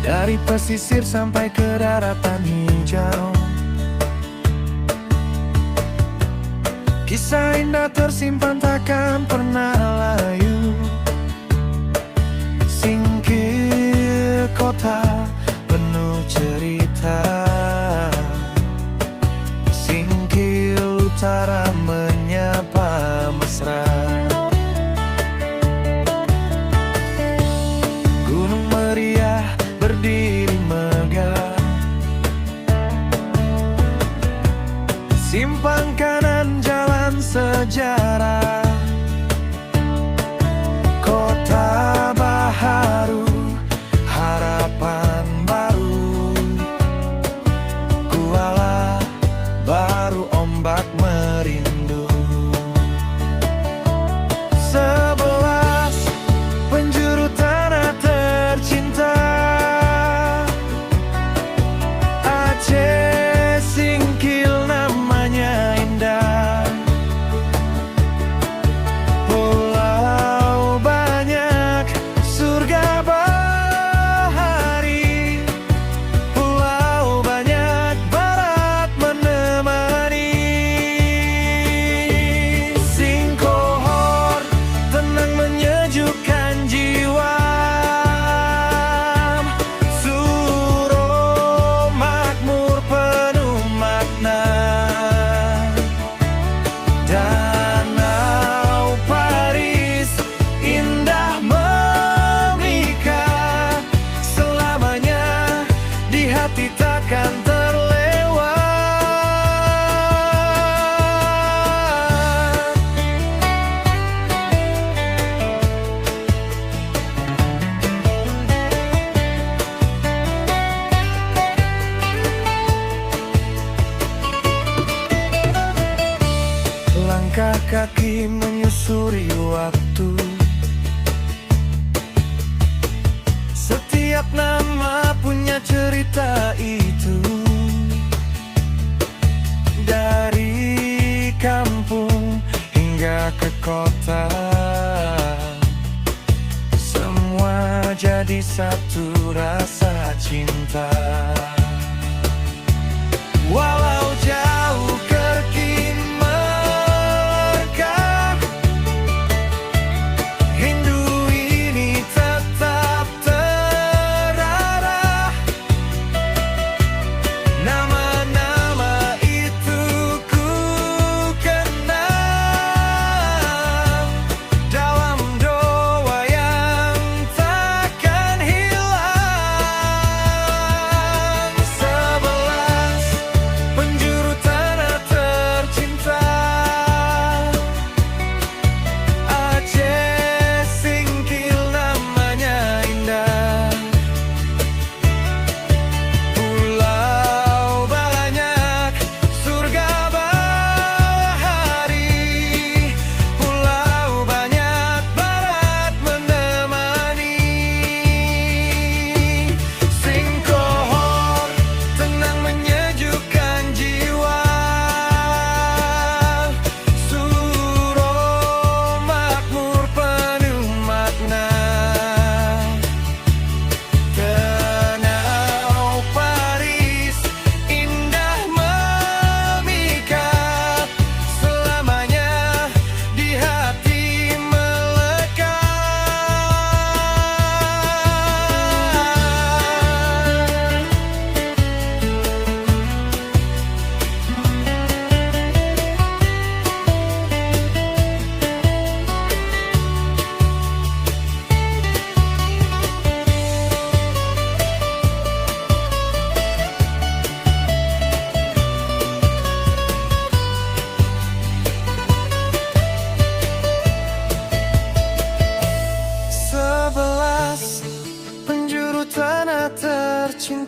Dari pesisir sampai ke daratan hijau, kisah indah tersimpan takkan pernah layu. Singkil kota penuh cerita, Singkil utara menyapa mesra. Gunung meriah berdiri megah, simpang kanan jalan sejarah. Kota baharu, harapan baru. Kuala baru, ombak merindu. 11 penjuru tanah tercinta. Aceh Singkil namanya indah. Pulau banyak, surga bahari. Pulau banyak, barat menemani. Singkohor tenang menyejukkan jiwa. Suro makmur penuh makna. Danau Paris indah memikat, selamanya di hati takkan terlewat. Langkah kaki menyusuri waktu, setiap nama punya cerita itu. Dari kampung hingga ke kota, semua jadi satu rasa cinta.